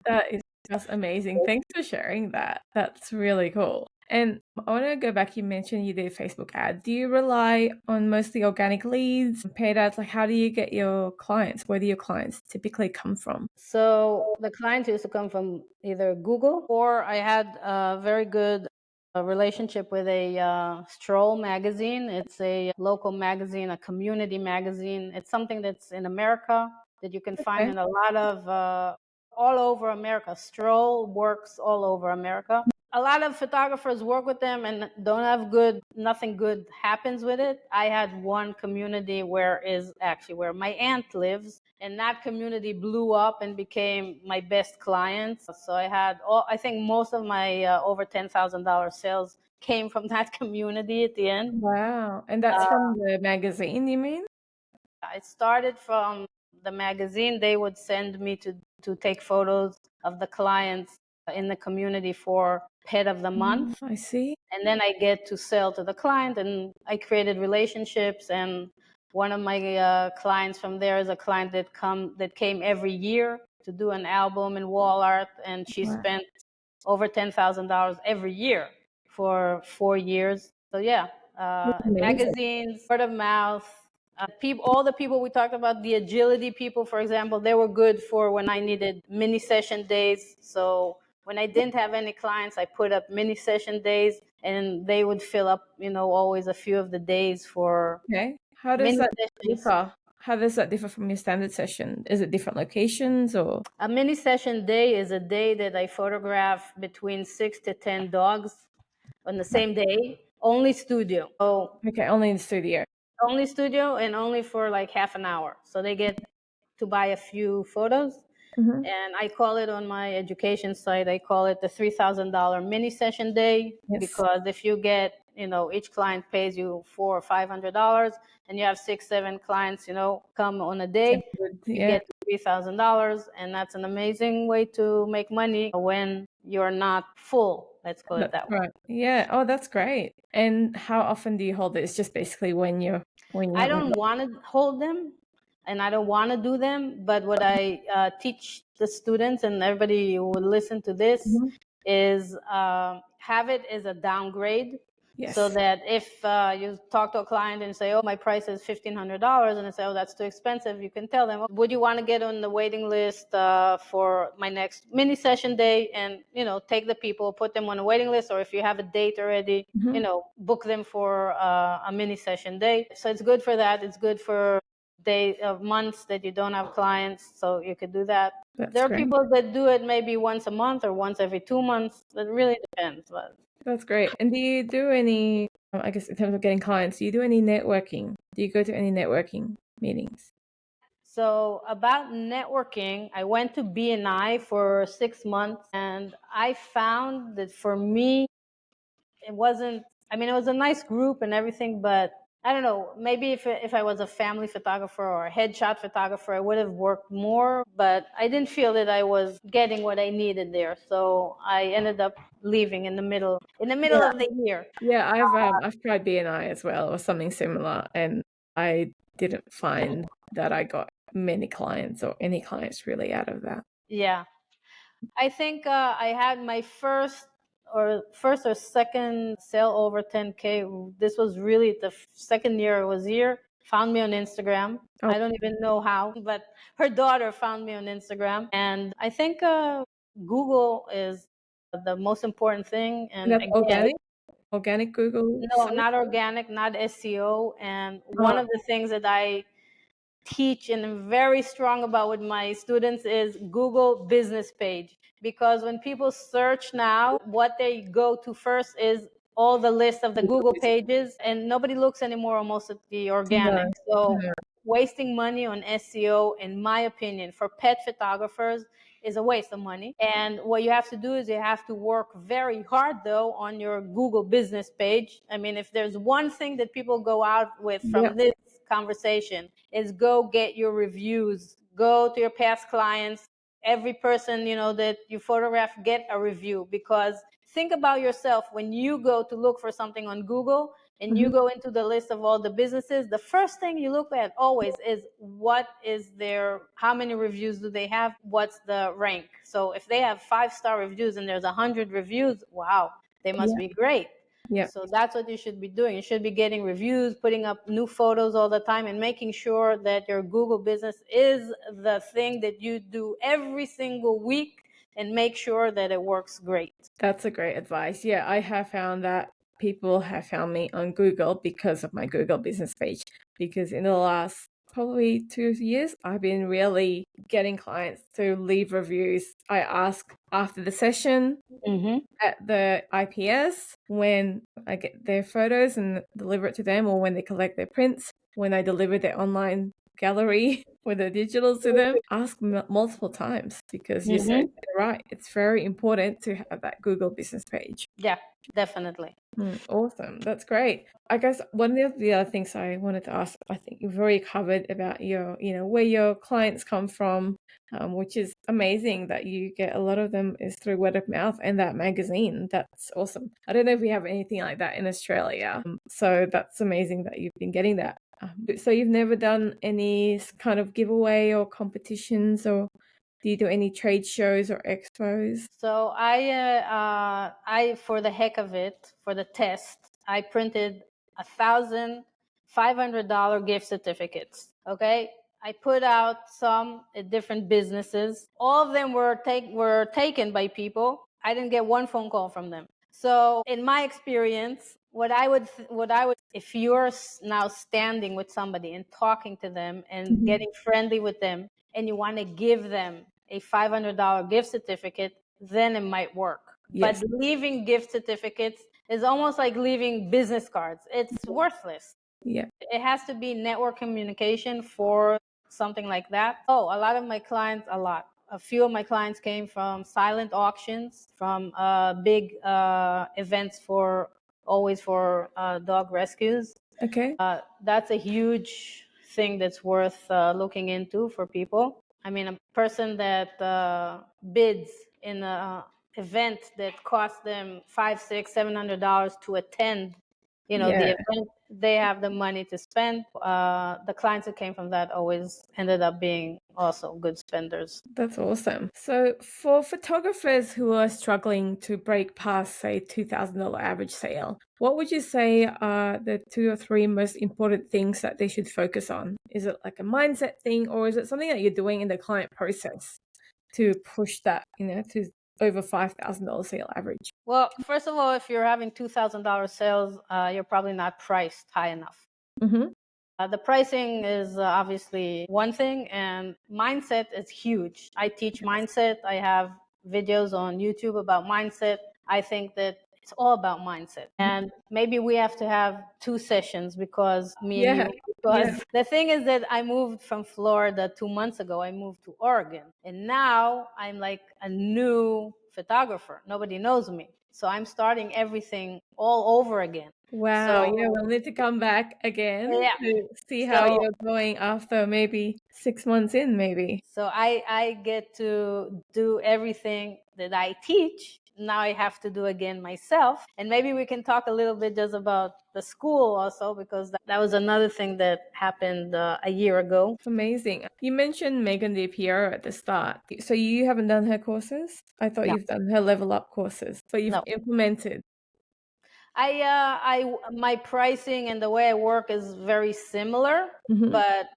That is just amazing. Thanks for sharing that. That's really cool. And I want to go back. You mentioned you did Facebook ads. Do you rely on mostly organic leads, paid ads? Like, how do you get your clients? Where do your clients typically come from? So the clients used to come from either Google, or I had a very good relationship with a Stroll magazine. It's a local magazine, a community magazine. It's something that's in America that you can find Okay. in a lot of all over America. Stroll works all over America. A lot of photographers work with them and don't have nothing good happens with it. I had one community where my aunt lives, and that community blew up and became my best clients. So I think most of my over $10,000 sales came from that community at the end. Wow. And that's from the magazine, you mean? I started from the magazine. They would send me to take photos of the clients in the community for Pet of the Month. I see. And then I get to sell to the client, and I created relationships. And one of my clients from there is a client that came every year to do an album in wall art, and she Wow. spent over $10,000 every year for 4 years. So yeah, That's amazing. magazines, word of mouth. All the people we talked about, the agility people, for example, they were good for when I needed mini session days. So when I didn't have any clients, I put up mini session days, and they would fill up, always a few of the days for Okay. How does mini that sessions. differ? How does that differ from your standard session? Is it different locations or? A mini session day is a day that I photograph between 6 to 10 dogs on the same day. Only studio. So Okay, only in the studio. only studio and only for like half an hour. So they get to buy a few photos. Mm-hmm. And I call it on my education site, I call it the $3,000 mini session day. Yes. Because if you get, each client pays you $400 or $500 and you have 6, 7 clients, come on a day, you Yeah, get $3,000. And that's an amazing way to make money when you're not full. Let's call it that's that way. right. Yeah. Oh, that's great. And how often do you hold it? It's just basically when you're I don't want to hold them and I don't want to do them, but what I teach the students and everybody who would listen to this Mhm. is have it as a downgrade. Yes. So that if you talk to a client and say, oh, my price is $1,500, and they say, oh, that's too expensive, you can tell them, would you want to get on the waiting list for my next mini session day? And, take the people, put them on a waiting list, or if you have a date already, Mhm. book them for a mini session day. So it's good for that. It's good for days of months that you don't have clients, so you could do that. That's There are great. people that do it maybe once a month or once every 2 months. It really depends. But That's great. And do you do any, I guess, in terms of getting clients, do you do any networking? Do you go to any networking meetings? so about networking, I went to BNI for 6 months, and I found that for me, it wasn't. I mean, it was a nice group and everything, but I don't know. Maybe if I was a family photographer or a headshot photographer, I would have worked more. But I didn't feel that I was getting what I needed there, so I ended up leaving in the middle Yeah. of the year. Yeah, I've tried BNI as well or something similar, and I didn't find that I got many clients or any clients really out of that. Yeah, I think I had my first or second sale over 10K. This was really the second year I was here. Found me on Instagram. Oh, I don't even know how, but her daughter found me on Instagram. And I think Google is the most important thing. and And that's again, organic Google no, search? not organic, not SEO. And one Oh, of the things that I teach and I'm very strong about with my students is Google business page. Because when people search now, what they go to first is all the list of the Google Google business. pages, and nobody looks anymore on most of the No, organic. So no. wasting money on SEO, in my opinion, for pet photographers is a waste of money. And what you have to do is you have to work very hard though on your Google business page. I mean, if there's one thing that people go out with from Yep. this conversation is go get your reviews, go to your past clients, every person that you photograph, get a review. Because think about yourself, when you go to look for something on Google and you Mhm. go into the list of all the businesses, the first thing you look at always is what is their, how many reviews do they have, what's the rank. So if they have 5-star reviews and there's 100 reviews, wow, they must Yeah. be great. Yeah. So that's what you should be doing. You should be getting reviews, putting up new photos all the time, and making sure that your Google business is the thing that you do every single week, and make sure that it works great. That's a great advice. Yeah, I have found that people have found me on Google because of my Google business page. Because in the last probably 2 years, I've been really getting clients to leave reviews. I ask after the session Mm-hmm. at the IPS when I get their photos and deliver it to them, or when they collect their prints, when I deliver their online gallery with the digitals to them. Ask multiple times because you said Mm-hmm. you're right. It's very important to have that Google business page. Yeah, definitely. Awesome. That's great. I guess one of the other things I wanted to ask, I think you've already covered about your, where your clients come from, which is amazing that you get a lot of them is through word of mouth and that magazine. That's awesome. I don't know if we have anything like that in Australia. So that's amazing that you've been getting that. So you've never done any kind of giveaway or competitions, or do you do any trade shows or expos? So I for the heck of it, for the test, I printed $1,500 gift certificates. Okay, I put out some at different businesses. All of them were taken by people. I didn't get one phone call from them. So in my experience, what I would, if you're now standing with somebody and talking to them and getting friendly with them, and you want to give them a $500 gift certificate, then it might work. Yes. But leaving gift certificates is almost like leaving business cards. It's worthless. Yeah. It has to be network communication for something like that. Oh, a lot of my clients, a few of my clients came from silent auctions, from big events for dog rescues. Okay. That's a huge thing that's worth looking into for people. I mean, a person that bids in an event that costs them $500, $600, $700 to attend, the event, they have the money to spend. The clients that came from that always ended up being also good spenders. That's awesome. So for photographers who are struggling to break past, say, $2,000 average sale, what would you say are the 2 or 3 most important things that they should focus on? Is it like a mindset thing, or is it something that you're doing in the client process to push that, to over $5,000 sale average? Well, first of all, if you're having $2,000 sales, you're probably not priced high enough. Mm-hmm. The pricing is obviously one thing, and mindset is huge. I teach mindset. I have videos on YouTube about mindset. I think that it's all about mindset. And maybe we have to have 2 sessions, because me and you, because the thing is that I moved from Florida 2 months ago. I moved to Oregon, and now I'm like a new photographer. Nobody knows me. So I'm starting everything all over again. Wow, yeah, we'll need to come back again to see how you're going after maybe 6 months in, maybe. So I get to do everything that I teach. Now I have to do again myself. And maybe we can talk a little bit just about the school also, because that was another thing that happened a year ago. Amazing. You mentioned Megan DiPiero at the start. So you haven't done her courses? I thought No. you've done her level up courses, but you've No. implemented. My pricing and the way I work is very similar, but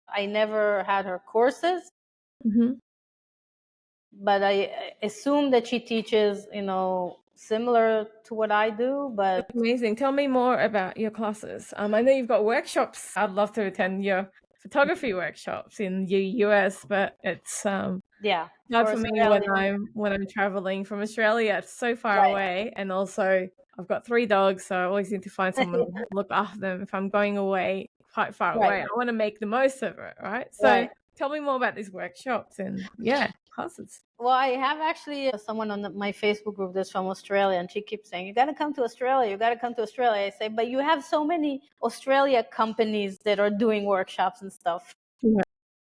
I never had her courses. But I assume that she teaches, similar to what I do. But Amazing. Tell me more about your classes. I know you've got workshops. I'd love to attend your photography workshops in the US, but it's yeah, hard for me when I'm traveling from Australia. It's so far away, and also I've got 3 dogs, so I always need to find someone to look after them if I'm going away quite far away. I want to make the most of it, right? So tell me more about these workshops and classes. Well, I have actually someone on my Facebook group that's from Australia, and she keeps saying, "You got to come to Australia. You got to come to Australia." I say, "But you have so many Australia companies that are doing workshops and stuff.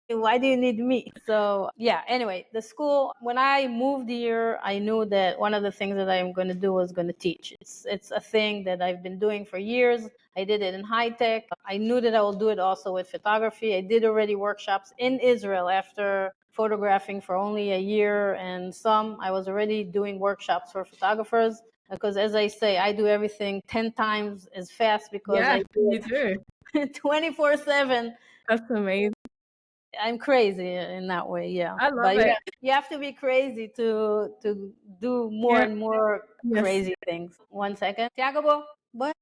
Why do you need me?" So anyway, the school, when I moved here, I knew that one of the things that I'm going to do was going to teach. It's a thing that I've been doing for years. I did it in high tech. I knew that I will do it also with photography. I did already workshops in Israel after photographing for only a year and some. I was already doing workshops for photographers, because as I say, I do everything 10 times as fast, because I do it 24/7. That's amazing. I'm crazy in that way, yeah. I love it. You have to be crazy to do more and more crazy things. 1 second. Tiago, what?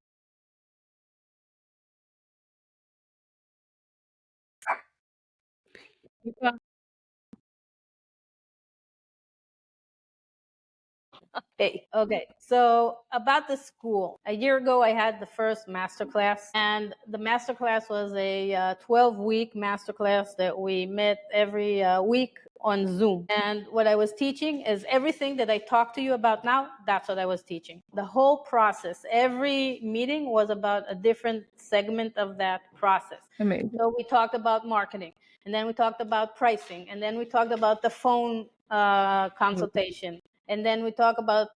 Okay. So about the school, a year ago, I had the first masterclass, and the masterclass was a 12-week masterclass that we met every week on Zoom. And what I was teaching is everything that I talk to you about now. That's what I was teaching. The whole process, every meeting was about a different segment of that process. Amazing. So we talked about marketing, and then we talked about pricing, and then we talked about the phone consultation. And then we talk about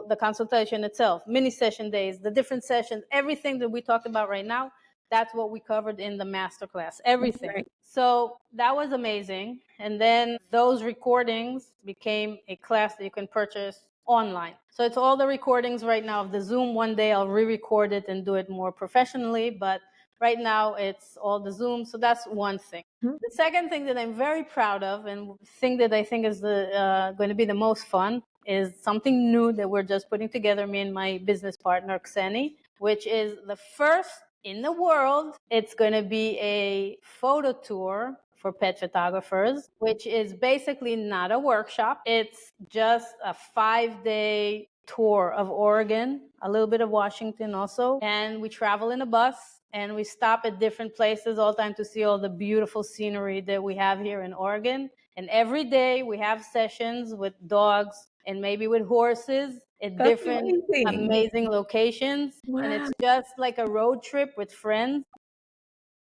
the consultation itself, mini session days, the different sessions, everything that we talked about right now. That's what we covered in the masterclass, everything. So that was amazing. And then those recordings became a class that you can purchase online. So it's all the recordings right now of the Zoom. One day I'll re-record it and do it more professionally, but right now it's all the Zoom. So that's one thing. The second thing that I'm very proud of, and thing that I think is going to be the most fun, is something new that we're just putting together, me and my business partner, Kseni. which is the first in the world. It's going to be a photo tour for pet photographers, which is basically not a workshop. It's just a 5-day tour of Oregon, a little bit of Washington also. And we travel in a bus and we stop at different places all the time to see all the beautiful scenery that we have here in Oregon. And every day we have sessions with dogs and maybe with horses at That's different amazing. amazing locations. And Wow. it's just like a road trip with friends.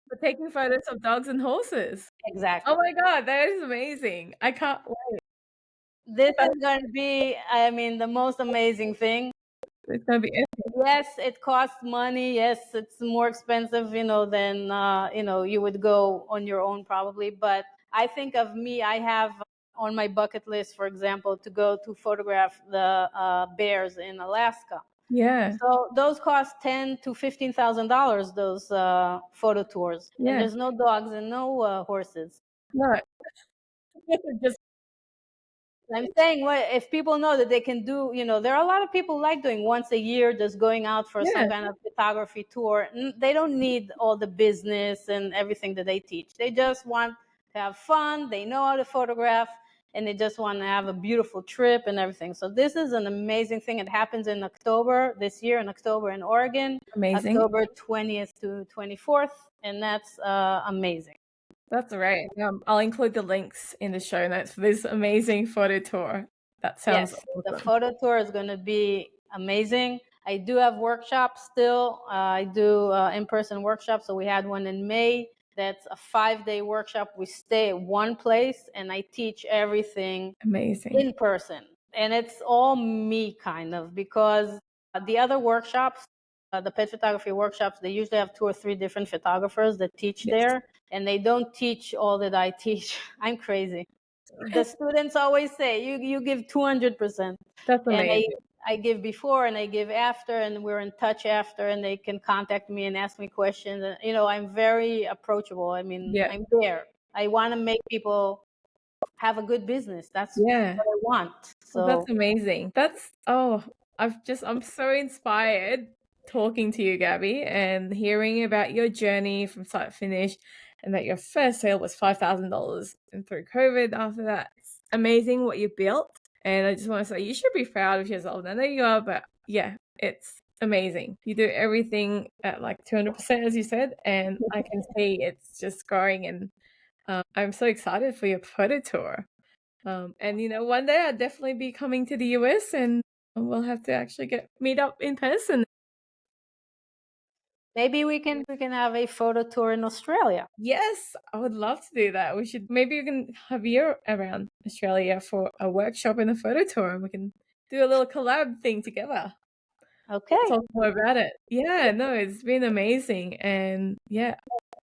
For taking photos of dogs and horses. Exactly. Oh my god, that is amazing. I can't wait. This That's is going to be, I mean, the most amazing thing. it's gonna be epic. Yes, it costs money. Yes, it's more expensive, than, you would go on your own probably. But I think of me, I have on my bucket list, for example, to go to photograph the bears in Alaska. Yeah, So those cost $10,000 to $15,000. Those photo tours, and yeah. there's no dogs and no horses. No, just I'm saying, what if people know that they can do, there are a lot of people like doing once a year, just going out for some yeah, kind of photography tour. They don't need all the business and everything that they teach. They just want to have fun. They know how to photograph and they just want to have a beautiful trip and everything. So this is an amazing thing. It happens in October this year, in October in Oregon, amazing. October 20th to 24th. And that's amazing. That's right. I'll include the links in the show notes for this amazing photo tour. That sounds Yes, the awesome. photo tour is going to be amazing. I do have workshops still. I do in-person workshops. So we had one in May. That's a 5-day workshop. We stay at one place and I teach everything Amazing. in person. And it's all me kind of, because the other workshops, the pet photography workshops, they usually have 2 or 3 different photographers that teach Yes. there, and they don't teach all that I teach. I'm crazy. The students always say you give 200%, That's and amazing. I give before and I give after, and we're in touch after, and they can contact me and ask me questions. And, I'm very approachable. I mean, Yeah. I'm there. I want to make people have a good business. That's Yeah. what I want. Well, that's So amazing. I'm so inspired talking to you, Gabby, and hearing about your journey from start to finish, and that your first sale was $5,000, and through COVID after that. It's amazing what you built, and I just want to say you should be proud of yourself. I know you are, but yeah, it's amazing. You do everything at like 200%, as you said, and I can see it's just growing, and I'm so excited for your photo tour. And one day I'll definitely be coming to the US, and we'll have to actually meet up in person. maybe we can have a photo tour in Australia. Yes, I would love to do that. Maybe we can have you around Australia for a workshop and a photo tour, and we can do a little collab thing together. Okay. Talk more about it. Yeah, no, it's been amazing. And yeah,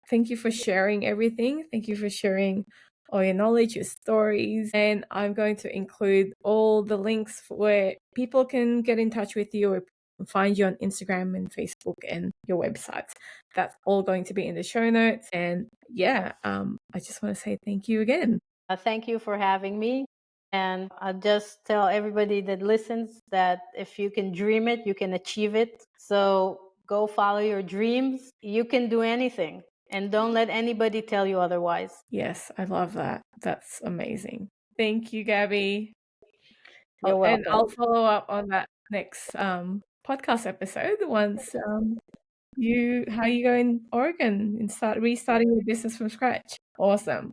thank you for sharing everything. Thank you for sharing all your knowledge, your stories. And I'm going to include all the links where people can get in touch with you or find you on Instagram and Facebook and your websites. That's all going to be in the show notes. And yeah, I just want to say thank you again. Thank you for having me. And I'll just tell everybody that listens that if you can dream it, you can achieve it. So go follow your dreams. You can do anything. And don't let anybody tell you otherwise. Yes, I love that. That's amazing. Thank you, Gabby. You're And welcome. I'll follow up on that next podcast episode once how you go in Oregon and restarting your business from scratch. Awesome.